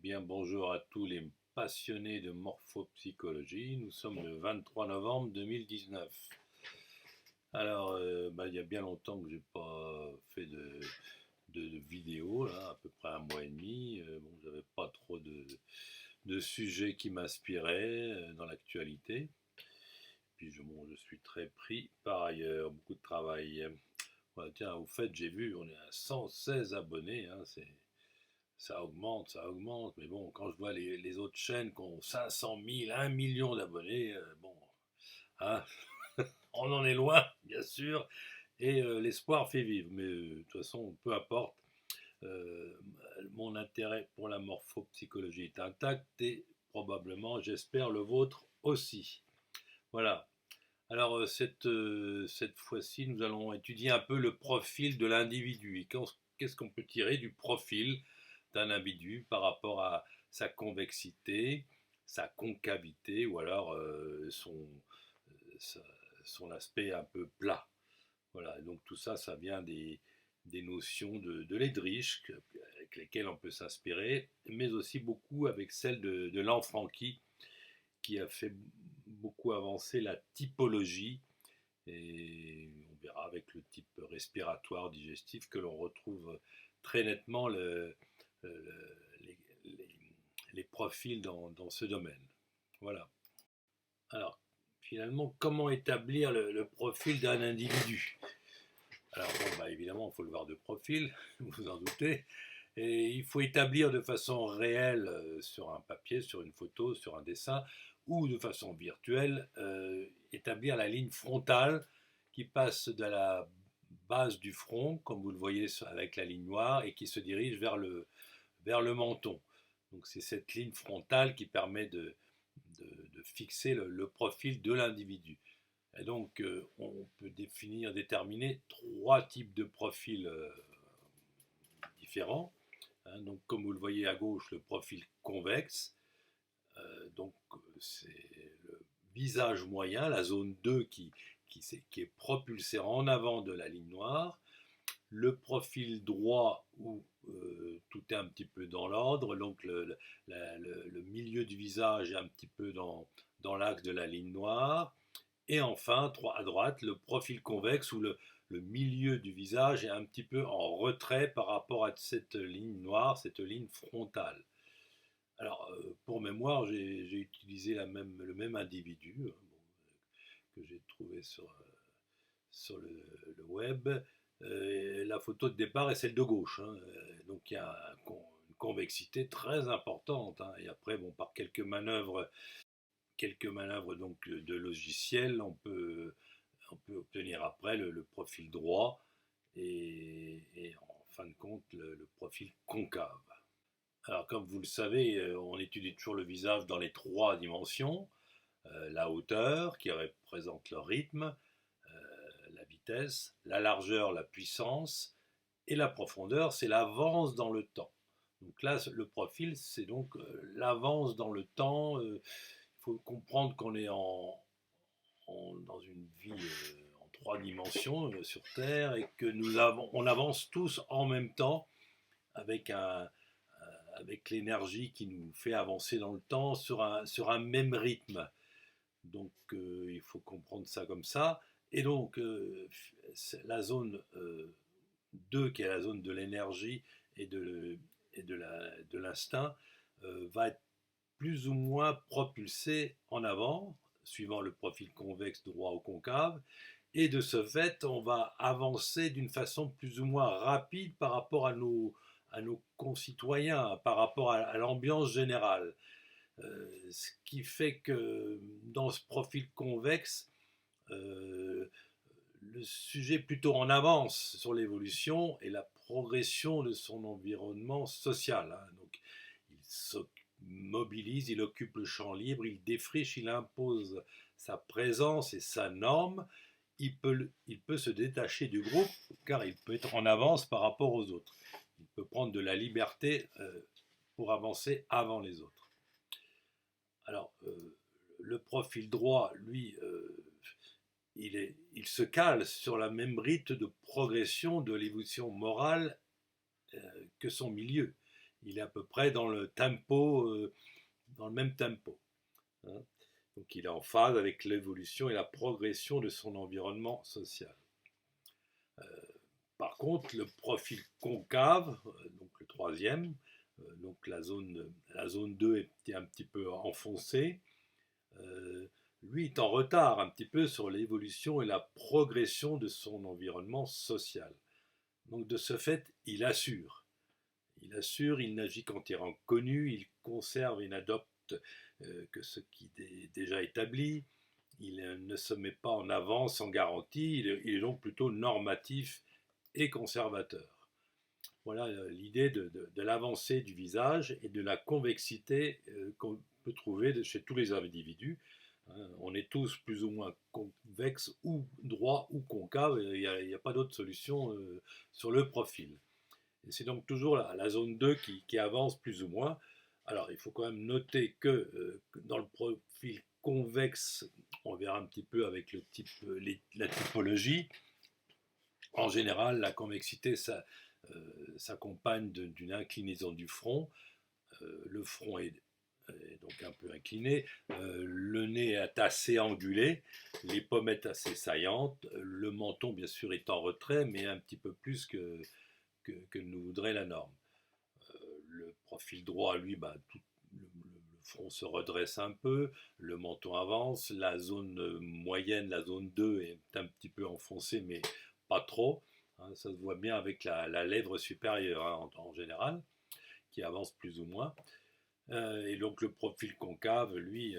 bien, bonjour à tous les passionnés de morphopsychologie. Nous sommes le 23 novembre 2019. Alors, il y a bien longtemps que j'ai pas fait de vidéo, là, à peu près un mois et demi. Bon, j'avais pas trop de sujets qui m'inspiraient dans l'actualité. Puis, je suis très pris par ailleurs, beaucoup de travail. Voilà, tiens, au fait, j'ai vu, on est à 116 abonnés, hein, ça augmente, mais bon, quand je vois les autres chaînes qui ont 500 000, 1 million d'abonnés, bon, hein, on en est loin, bien sûr, et l'espoir fait vivre, mais de toute façon, peu importe, euh, mon intérêt pour la morphopsychologie est intact et probablement, j'espère, le vôtre aussi. Voilà. Alors, cette fois-ci, nous allons étudier un peu le profil de l'individu et qu'est-ce qu'on peut tirer du profil d'un individu par rapport à sa convexité, sa concavité ou alors sa- son aspect un peu plat. Voilà, donc tout ça, ça vient des notions de Ledrich avec lesquelles on peut s'inspirer, mais aussi beaucoup avec celle de Lanfranchi qui a fait beaucoup avancer la typologie et on verra avec le type respiratoire digestif que l'on retrouve très nettement les, les- les profils dans ce domaine. Voilà. Alors, finalement, comment établir le profil d'un individu? Alors, bon, évidemment, il faut le voir de profil, vous vous en doutez. Et il faut établir de façon réelle sur un papier, sur une photo, sur un dessin, ou de façon virtuelle, établir la ligne frontale qui passe de la base du front, comme vous le voyez avec la ligne noire, et qui se dirige vers le menton. Donc c'est cette ligne frontale qui permet de fixer le profil de l'individu. Et donc on peut déterminer trois types de profils différents. Hein, donc, comme vous le voyez à gauche, le profil convexe. Donc, c'est le visage moyen, la zone 2 qui est propulsée en avant de la ligne noire. Le profil droit où tout est un petit peu dans l'ordre, donc le milieu du visage est un petit peu dans l'axe de la ligne noire. Et enfin, à droite, le profil convexe où le milieu du visage est un petit peu en retrait par rapport à cette ligne noire, cette ligne frontale. Alors, pour mémoire, j'ai utilisé le même individu que j'ai trouvé sur le web. La photo de départ est celle de gauche, hein. Donc il y a une convexité très importante, hein. Et après, bon, par quelques manœuvres donc de logiciel, on peut obtenir après le profil droit et en fin de compte le profil concave. Alors comme vous le savez, on étudie toujours le visage dans les trois dimensions. La hauteur qui représente le rythme, la vitesse, la largeur, la puissance, et la profondeur, c'est l'avance dans le temps. Donc là, le profil, c'est donc l'avance dans le temps. Il faut comprendre qu'on est dans une vie en trois dimensions sur Terre et que on avance tous en même temps avec avec l'énergie qui nous fait avancer dans le temps sur un même rythme. Donc il faut comprendre ça comme ça. Et donc la zone 2, qui est la zone de l'énergie et de l'instinct, va être plus ou moins propulsée en avant, suivant le profil convexe, droit ou concave. Et de ce fait, on va avancer d'une façon plus ou moins rapide par rapport à nos concitoyens, par rapport à l'ambiance générale. Ce qui fait que dans ce profil convexe, euh, le sujet est plutôt en avance sur l'évolution et la progression de son environnement social, hein. Donc, il se mobilise, il occupe le champ libre, il défriche, il impose sa présence et sa norme. Il peut se détacher du groupe car il peut être en avance par rapport aux autres. Il peut prendre de la liberté pour avancer avant les autres. Alors, le profil droit, lui, il se cale sur la même rite de progression de l'évolution morale que son milieu. il est à peu près dans le tempo, dans le même tempo, hein. Donc il est en phase avec l'évolution et la progression de son environnement social. Par contre, le profil concave, donc le troisième, donc la zone 2 est un petit peu enfoncée, lui est en retard un petit peu sur l'évolution et la progression de son environnement social. Donc de ce fait, il assure. Il assure, il n'agit qu'en terrain connu, il conserve et n'adopte que ce qui est déjà établi, il ne se met pas en avant sans garantie, il est donc plutôt normatif et conservateur. Voilà l'idée de l'avancée du visage et de la convexité qu'on peut trouver chez tous les individus. On est tous plus ou moins convexes ou droits ou concaves, il n'y a pas d'autre solution sur le profil. Et c'est donc toujours la zone 2 qui avance plus ou moins. Alors il faut quand même noter que dans le profil convexe, on verra un petit peu avec le type, la typologie. En général, la convexité s'accompagne d'une inclinaison du front. Le front est donc un peu incliné, le nez est assez angulé, les pommettes assez saillantes, le menton bien sûr est en retrait, mais un petit peu plus que nous voudrait la norme. Le profil droit, lui, le front se redresse un peu, le menton avance, la zone moyenne, la zone 2 est un petit peu enfoncée, mais pas trop. Hein, ça se voit bien avec la lèvre supérieure, hein, en général, qui avance plus ou moins. Et donc le profil concave, lui,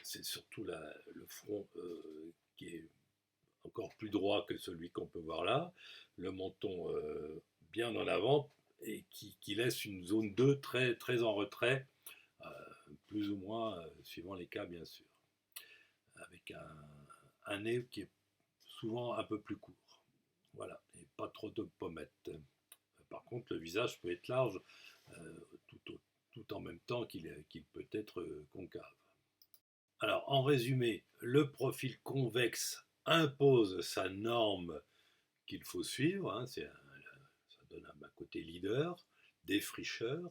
c'est surtout le front qui est encore plus droit que celui qu'on peut voir là, le menton bien en avant et qui laisse une zone 2 très, très en retrait, euh, plus ou moins, suivant les cas bien sûr, avec un nez qui est souvent un peu plus court. Voilà, et pas trop de pommettes. Par contre, le visage peut être large euh, tout en même temps qu'il peut être concave. Alors, en résumé, le profil convexe impose sa norme qu'il faut suivre, hein, ça donne un côté leader, défricheur.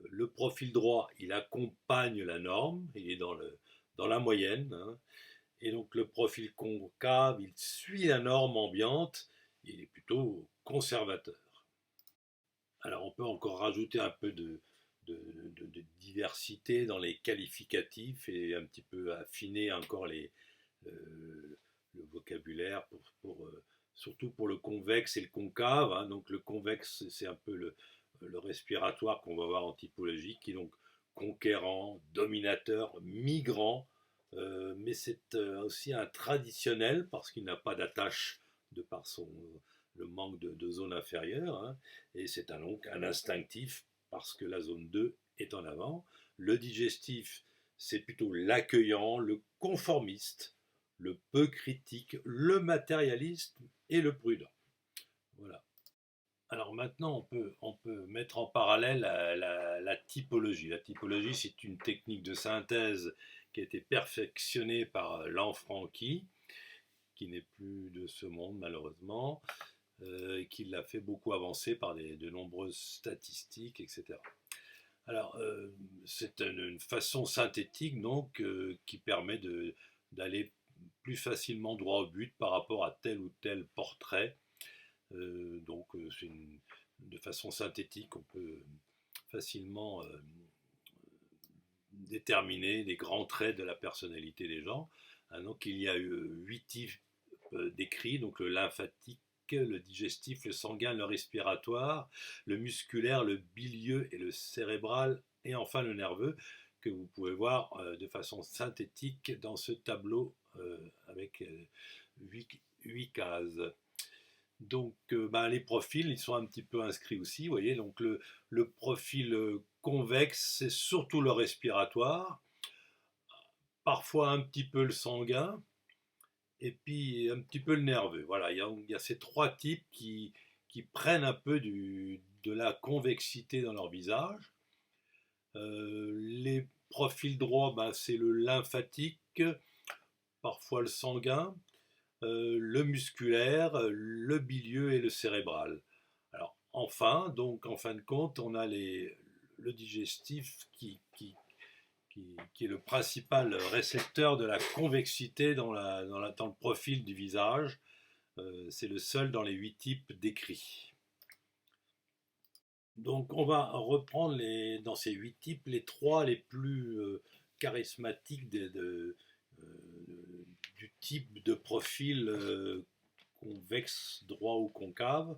Le profil droit, il accompagne la norme, il est dans la moyenne, hein. Et donc le profil concave, il suit la norme ambiante, il est plutôt conservateur. Alors on peut encore rajouter un peu de diversité dans les qualificatifs et un petit peu affiner encore le vocabulaire surtout pour le convexe et le concave, hein. Donc le convexe, c'est un peu le respiratoire qu'on va voir en typologie, qui est donc conquérant, dominateur, migrant, mais c'est aussi un traditionnel parce qu'il n'a pas d'attache de par le manque de zone inférieure, hein, et c'est donc un instinctif parce que la zone 2 est en avant. Le digestif, c'est plutôt l'accueillant, le conformiste, le peu critique, le matérialiste et le prudent. Voilà. Alors maintenant, on peut mettre en parallèle la typologie. La typologie, c'est une technique de synthèse qui a été perfectionnée par Lanfranchi, qui n'est plus de ce monde malheureusement, et qui l'a fait beaucoup avancer par de nombreuses statistiques, etc. Alors, c'est une façon synthétique donc qui permet d'aller plus facilement droit au but par rapport à tel ou tel portrait. De façon synthétique, on peut facilement déterminer les grands traits de la personnalité des gens. Donc, il y a eu 8 types décrits, donc le lymphatique, le digestif, le sanguin, le respiratoire, le musculaire, le bilieux et le cérébral, et enfin le nerveux, que vous pouvez voir de façon synthétique dans ce tableau avec 8 cases. Donc les profils, ils sont un petit peu inscrits aussi, vous voyez, donc le profil convexe, c'est surtout le respiratoire, parfois un petit peu le sanguin, et puis un petit peu le nerveux. Voilà, il y a ces trois types qui prennent un peu de la convexité dans leur visage. Les profils droits, c'est le lymphatique, parfois le sanguin, le musculaire, le bilieux et le cérébral. Alors enfin, donc en fin de compte, on a le digestif qui est le principal récepteur de la convexité dans le profil du visage. C'est le seul dans les 8 types décrits. Donc on va reprendre dans ces 8 types les 3 les plus charismatiques du type de profil convexe, droit ou concave.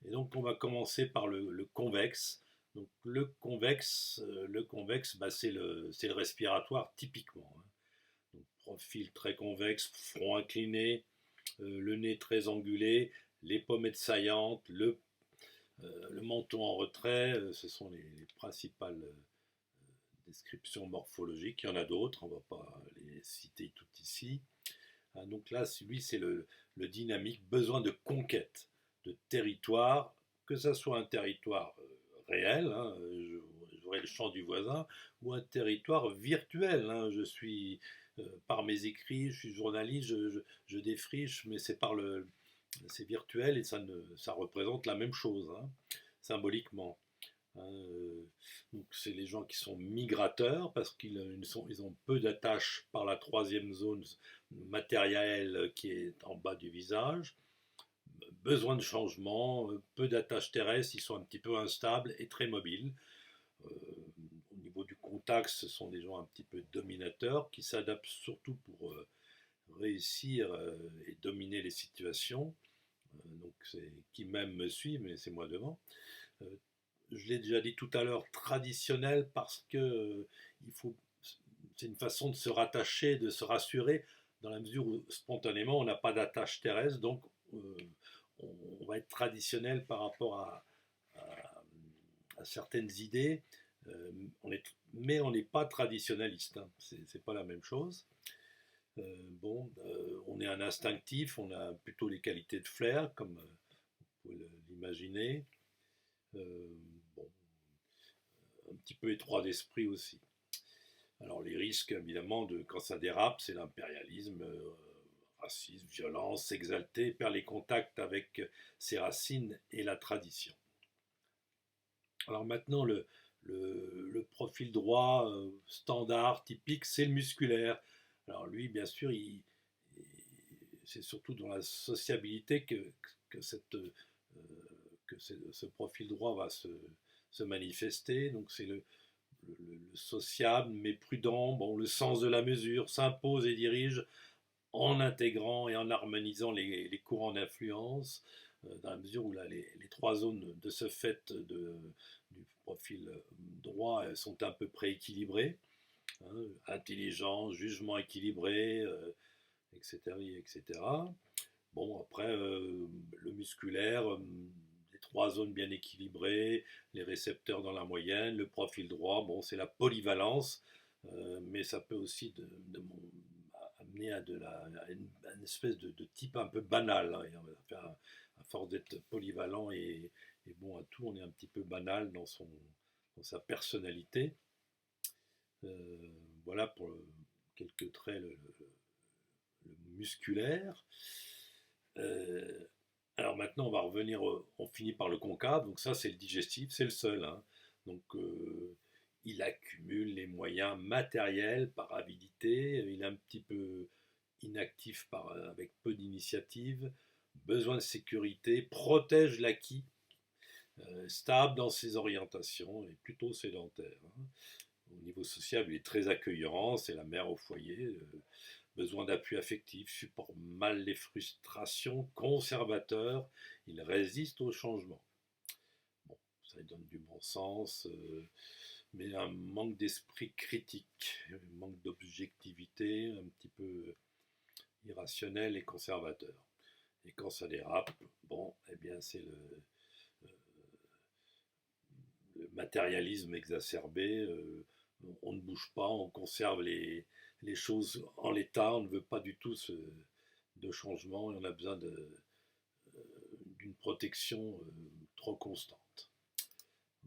Et donc on va commencer par le convexe. Donc le convexe bah, c'est le respiratoire typiquement. Hein. Donc, profil très convexe, front incliné, le nez très angulé, les pommettes saillantes, le menton en retrait, ce sont les principales descriptions morphologiques. Il y en a d'autres, on ne va pas les citer toutes ici. Donc là, lui, c'est le dynamique, besoin de conquête de territoire, que ce soit un territoire réel, hein, j'aurai le champ du voisin, ou un territoire virtuel. Hein, je suis, par mes écrits, je suis journaliste, je défriche, mais c'est virtuel et ça représente la même chose, hein, symboliquement. Donc c'est les gens qui sont migrateurs parce ils ont peu d'attaches par la troisième zone matérielle qui est en bas du visage, besoin de changement, peu d'attaches terrestres, ils sont un petit peu instables et très mobiles. Au niveau du contact, ce sont des gens un petit peu dominateurs qui s'adaptent surtout pour réussir et dominer les situations. Donc c'est qui même me suit, mais c'est moi devant. Je l'ai déjà dit tout à l'heure, traditionnel parce que c'est une façon de se rattacher, de se rassurer, dans la mesure où spontanément on n'a pas d'attache terrestre, donc on va être traditionnel par rapport à certaines idées, mais on n'est pas traditionnaliste, hein, c'est pas la même chose. On est un instinctif, on a plutôt les qualités de flair, comme vous pouvez l'imaginer. Bon, un petit peu étroit d'esprit aussi. Alors les risques, évidemment, quand ça dérape, c'est l'impérialisme, racisme, violence, exalté, perd les contacts avec ses racines et la tradition. Alors maintenant, le profil droit standard, typique, c'est le musculaire. Alors lui, bien sûr, c'est surtout dans la sociabilité que ce profil droit va se manifester. Donc c'est le sociable mais prudent. Bon, le sens de la mesure s'impose et dirige en intégrant et en harmonisant les courants d'influence, dans la mesure où là, les 3 zones de ce fait du profil droit sont à peu près équilibrées. Hein, intelligence, jugement équilibré, etc., etc. Bon, après, le musculaire, les 3 zones bien équilibrées, les récepteurs dans la moyenne, le profil droit, bon, c'est la polyvalence, mais ça peut aussi amener à une espèce de type un peu banal. Hein, à force d'être polyvalent et bon à tout, on est un petit peu banal dans sa personnalité. Voilà pour quelques traits le musculaire. Alors maintenant, on va revenir, on finit par le concave, donc ça c'est le digestif, c'est le seul. Hein. Donc il accumule les moyens matériels par avidité, il est un petit peu inactif avec peu d'initiative, besoin de sécurité, protège l'acquis, stable dans ses orientations et plutôt sédentaire. Hein. Au niveau social, il est très accueillant, c'est la mère au foyer, besoin d'appui affectif, supporte mal les frustrations, conservateur, il résiste au changement. Bon, ça lui donne du bon sens, mais un manque d'esprit critique, un manque d'objectivité, un petit peu irrationnel et conservateur. Et quand ça dérape, bon, eh bien c'est le matérialisme exacerbé, on ne bouge pas, on conserve les choses en l'état, on ne veut pas du tout de changement et on a besoin d'une protection trop constante.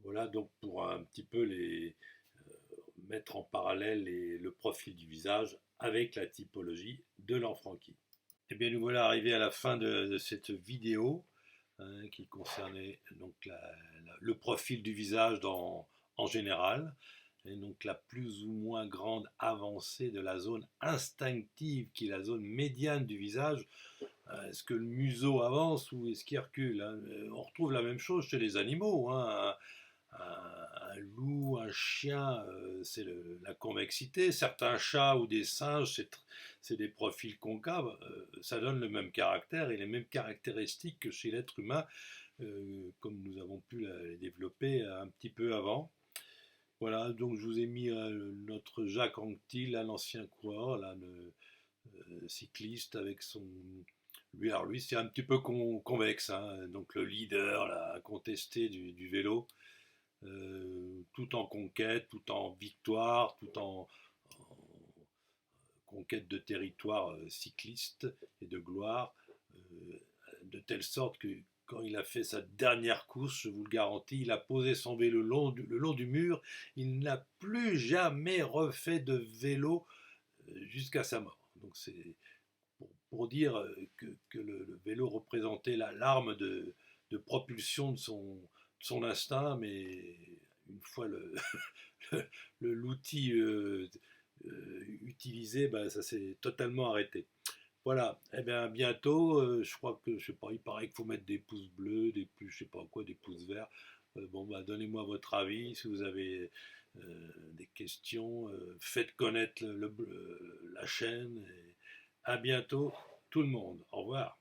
Voilà donc pour un petit peu mettre en parallèle le profil du visage avec la typologie de l'enfranqui. Eh bien nous voilà arrivés à la fin de cette vidéo. hein, qui concernait donc le profil du visage en général, et donc la plus ou moins grande avancée de la zone instinctive, qui est la zone médiane du visage. Est-ce que le museau avance ou est-ce qu'il recule, hein? On retrouve la même chose chez les animaux, hein. Un loup, un chien, c'est la convexité. Certains chats ou des singes, c'est des profils concaves. Ça donne le même caractère et les mêmes caractéristiques que chez l'être humain, comme nous avons pu les développer un petit peu avant. Voilà, donc je vous ai mis notre Jacques Anquetil, l'ancien coureur, là, le cycliste avec son... alors lui c'est un petit peu convexe, hein, donc le leader là, incontesté du vélo, tout en conquête, tout en victoire, tout en conquête de territoire cycliste et de gloire, de telle sorte que quand il a fait sa dernière course, je vous le garantis, il a posé son vélo le long du mur, il n'a plus jamais refait de vélo jusqu'à sa mort. Donc c'est pour dire que le vélo représentait l'arme de propulsion de son instinct, mais une fois l'outil utilisé, ben, ça s'est totalement arrêté. Voilà, et eh bien bientôt, je crois que, je sais pas, il paraît qu'il faut mettre des pouces bleus, je sais pas quoi, des pouces verts. Bon, bah, donnez-moi votre avis, si vous avez des questions, faites connaître la chaîne. Et à bientôt tout le monde. Au revoir.